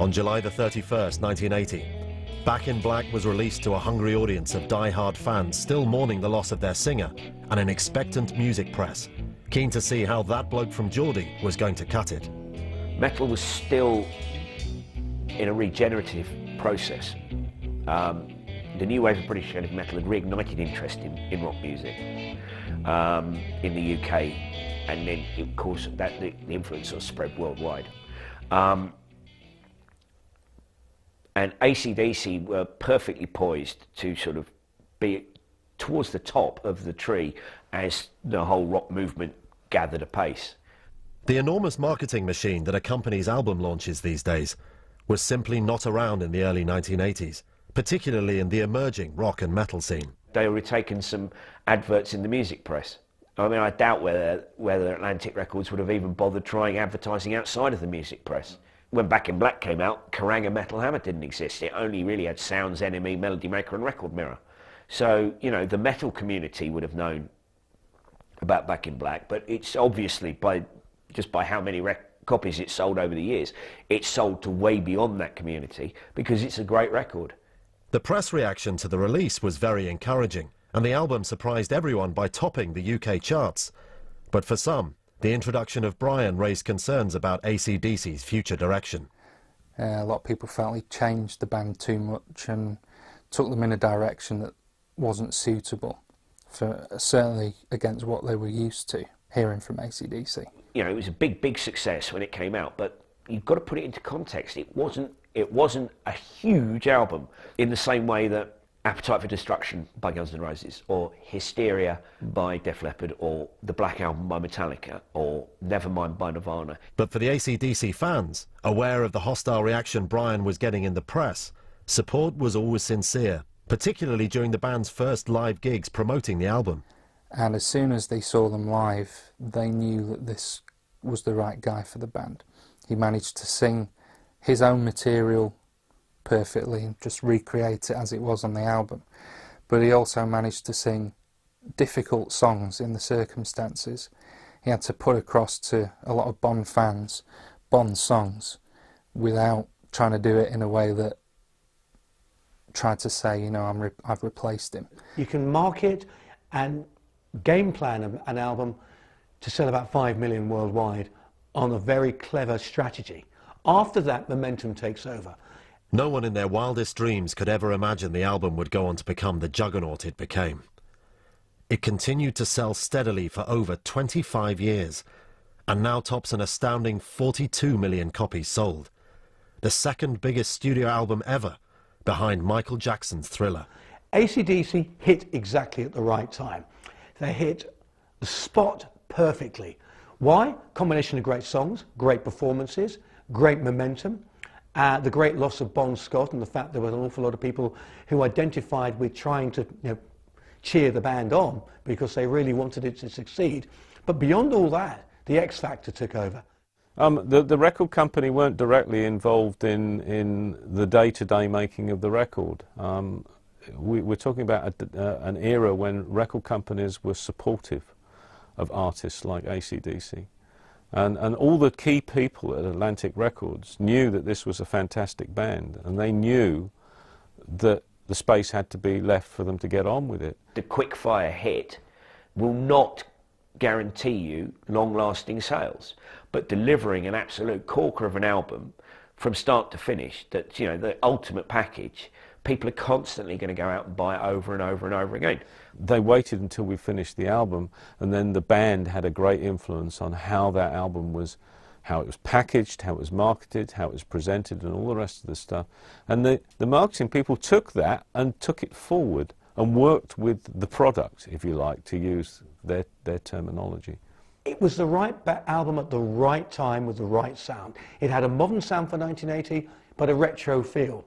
On July the 31st, 1980, Back in Black was released to a hungry audience of die-hard fans still mourning the loss of their singer and an expectant music press, keen to see how that bloke from Geordie was going to cut it. Metal was still in a regenerative process. The new wave of British heavy metal had reignited interest in rock music in the UK, and then, of course, the influence sort of spread worldwide. And AC/DC were perfectly poised to sort of be towards the top of the tree as the whole rock movement gathered apace. The enormous marketing machine that accompanies album launches these days was simply not around in the early 1980s, particularly in the emerging rock and metal scene. They were taking some adverts in the music press. I mean, I doubt whether Atlantic Records would have even bothered trying advertising outside of the music press. When Back in Black came out, Kerrang! And Metal Hammer didn't exist. It only really had Sounds, Enemy, Melody Maker and Record Mirror. So, you know, the metal community would have known about Back in Black, but it's obviously, just by how many copies it sold over the years, it's sold to way beyond that community because it's a great record. The press reaction to the release was very encouraging, and the album surprised everyone by topping the UK charts. But for some, the introduction of Brian raised concerns about AC/DC's future direction. A lot of people felt he changed the band too much and took them in a direction that wasn't suitable, certainly against what they were used to hearing from AC/DC. You know, it was a big success when it came out, but you've got to put it into context. It wasn't a huge album in the same way that Appetite for Destruction by Guns N' Roses, or Hysteria by Def Leppard, or the Black Album by Metallica, or Nevermind by Nirvana. But for the AC/DC fans, aware of the hostile reaction Brian was getting in the press, support was always sincere, particularly during the band's first live gigs promoting the album. And as soon as they saw them live, they knew that this was the right guy for the band. He managed to sing his own material perfectly and just recreate it as it was on the album, but he also managed to sing difficult songs in the circumstances. He had to put across to a lot of Bond fans Bond songs without trying to do it in a way that tried to say, you know, I've replaced him. You can market and game plan an album to sell about 5 million worldwide on a very clever strategy. After that, momentum takes over. No one in their wildest dreams could ever imagine the album would go on to become the juggernaut it became. It continued to sell steadily for over 25 years, and now tops an astounding 42 million copies sold, the second biggest studio album ever, behind Michael Jackson's Thriller. AC/DC hit exactly at the right time. They hit the spot perfectly. Why? Combination of great songs, great performances, great momentum. The great loss of Bon Scott and the fact there were an awful lot of people who identified with trying to cheer the band on because they really wanted it to succeed. But beyond all that, the X Factor took over. The record company weren't directly involved in the day-to-day making of the record. We're talking about an era when record companies were supportive of artists like AC/DC. And all the key people at Atlantic Records knew that this was a fantastic band, and they knew that the space had to be left for them to get on with it. The quick-fire hit will not guarantee you long-lasting sales, but delivering an absolute corker of an album from start to finish, that, you know, the ultimate package, people are constantly going to go out and buy it over and over and over again. They waited until we finished the album, and then the band had a great influence on how that album was, how it was packaged, how it was marketed, how it was presented, and all the rest of the stuff. And the marketing people took that and took it forward and worked with the product, if you like, to use their terminology. It was the right album at the right time with the right sound. It had a modern sound for 1980, but a retro feel.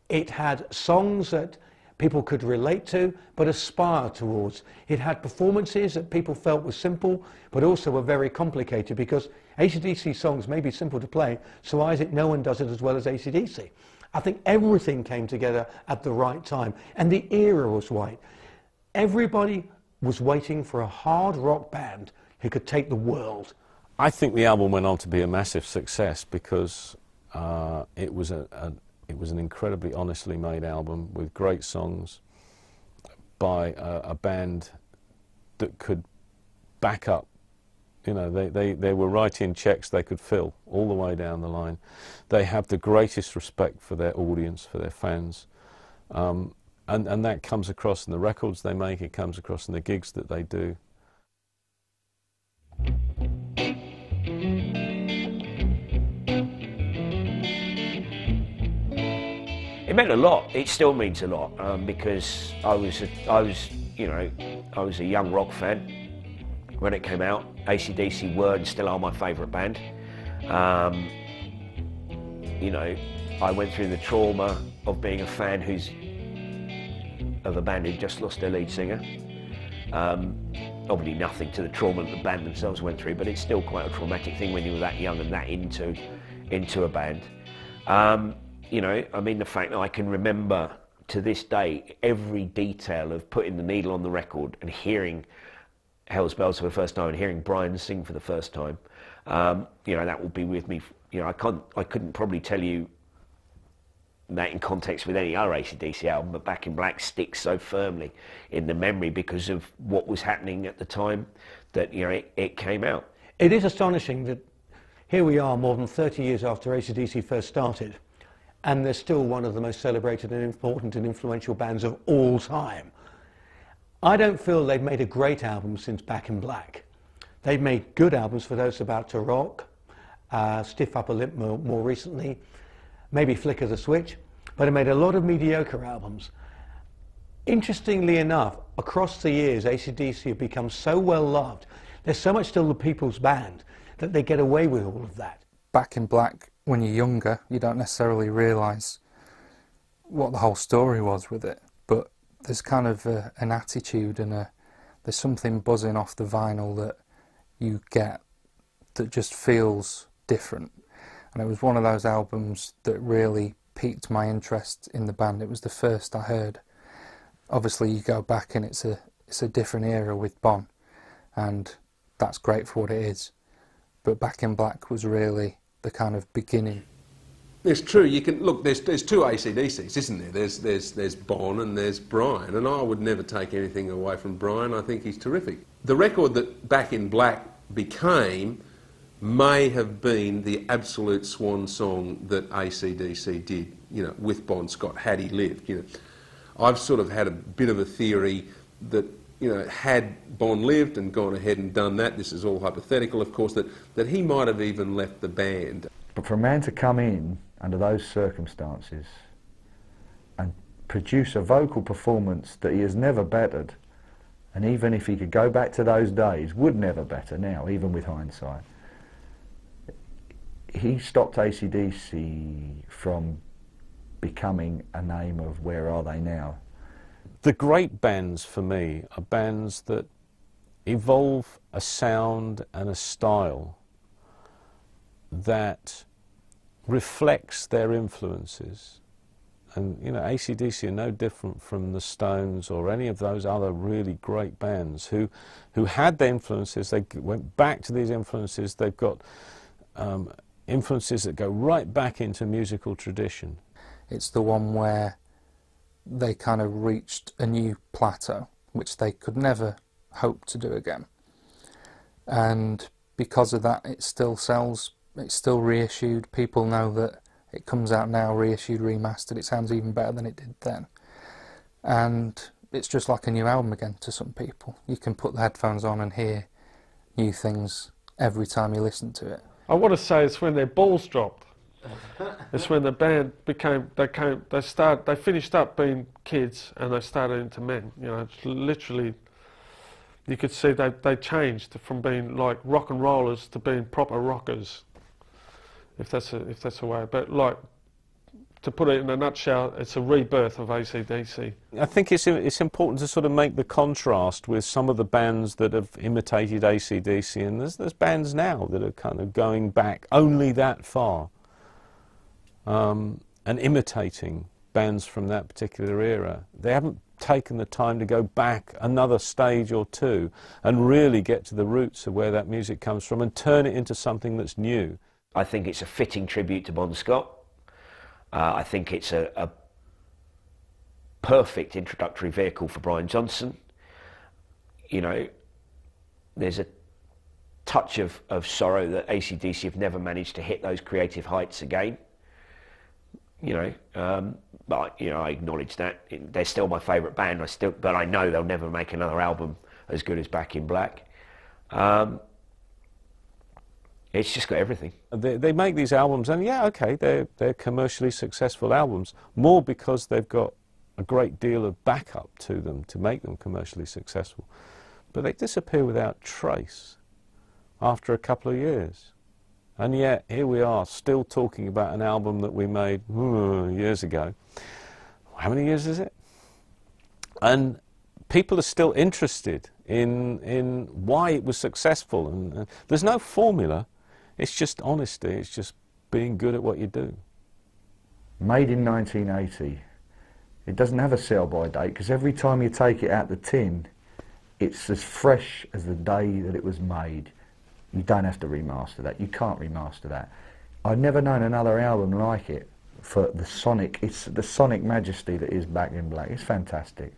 It had songs that people could relate to, but aspire towards. It had performances that people felt were simple, but also were very complicated, because AC/DC songs may be simple to play, so why is it no one does it as well as AC/DC? I think everything came together at the right time, and the era was right. Everybody was waiting for a hard rock band who could take the world. I think the album went on to be a massive success because It was an incredibly honestly made album with great songs by a band that could back up. You know, they were writing checks they could fill all the way down the line. They have the greatest respect for their audience, for their fans. And that comes across in the records they make, it comes across in the gigs that they do. It meant a lot. It still means a lot because I was a young rock fan when it came out. AC/DC were and still are my favourite band. You know, I went through the trauma of being a fan of a band who just lost their lead singer. Obviously nothing to the trauma that the band themselves went through, but it's still quite a traumatic thing when you were that young and that into a band. You know, I mean, the fact that I can remember to this day every detail of putting the needle on the record and hearing Hell's Bells for the first time and hearing Brian sing for the first time, you know, that will be with me. You know, I couldn't probably tell you that in context with any other AC/DC album, but Back in Black sticks so firmly in the memory because of what was happening at the time that, you know, it came out. It is astonishing that here we are more than 30 years after AC/DC first started, and they're still one of the most celebrated and important and influential bands of all time. I don't feel they've made a great album since Back in Black. They've made good albums for those about to rock, Stiff Upper Lip more recently, maybe Flicker the Switch, but they made a lot of mediocre albums. Interestingly enough, across the years, AC/DC have become so well loved. There's so much still the people's band that they get away with all of that. Back in Black, when you're younger, you don't necessarily realise what the whole story was with it, but there's kind of an attitude and there's something buzzing off the vinyl that you get that just feels different. And it was one of those albums that really piqued my interest in the band. It was the first I heard. Obviously you go back and it's a different era with Bon, and that's great for what it is. But Back in Black was really the kind of beginning. It's true. You can look. There's two AC/DCs, isn't there? There's Bon and there's Brian, and I would never take anything away from Brian. I think he's terrific. The record that Back in Black became may have been the absolute swan song that AC/DC did. You know, with Bon Scott, had he lived. You know, I've sort of had a bit of a theory that, you know, had Bon lived and gone ahead and done that, this is all hypothetical, of course, that he might have even left the band. But for a man to come in under those circumstances and produce a vocal performance that he has never bettered, and even if he could go back to those days, would never better now, even with hindsight, he stopped AC/DC from becoming a name of where are they now. The great bands for me are bands that evolve a sound and a style that reflects their influences. And, you know, AC/DC are no different from the Stones or any of those other really great bands who had their influences. They went back to these influences. They've got influences that go right back into musical tradition. It's the one where they kind of reached a new plateau, which they could never hope to do again. And because of that, it still sells, it's still reissued. People know that it comes out now, reissued, remastered. It sounds even better than it did then. And it's just like a new album again to some people. You can put the headphones on and hear new things every time you listen to it. I want to say it's when their balls dropped. It's when the band they finished up being kids and they started into men. You know, it's literally, you could see they changed from being like rock and rollers to being proper rockers, if that's a way. But like, to put it in a nutshell, it's a rebirth of AC/DC. I think it's important to sort of make the contrast with some of the bands that have imitated AC/DC, and there's bands now that are kind of going back only that far. And imitating bands from that particular era. They haven't taken the time to go back another stage or two and really get to the roots of where that music comes from and turn it into something that's new. I think it's a fitting tribute to Bon Scott. I think it's a perfect introductory vehicle for Brian Johnson. You know, there's a touch of sorrow that AC/DC have never managed to hit those creative heights again. You know, but you know, I acknowledge that they're still my favourite band. But I know they'll never make another album as good as Back in Black. It's just got everything. They make these albums, and yeah, okay, they're commercially successful albums, more because they've got a great deal of backup to them to make them commercially successful. But they disappear without trace after a couple of years. And yet, here we are, still talking about an album that we made years ago. How many years is it? And people are still interested in why it was successful. And there's no formula. It's just honesty. It's just being good at what you do. Made in 1980. It doesn't have a sell-by date, because every time you take it out the tin, it's as fresh as the day that it was made. You don't have to remaster that. You can't remaster that. I've never known another album like it for the sonic. It's the sonic majesty that is Back in Black. It's fantastic.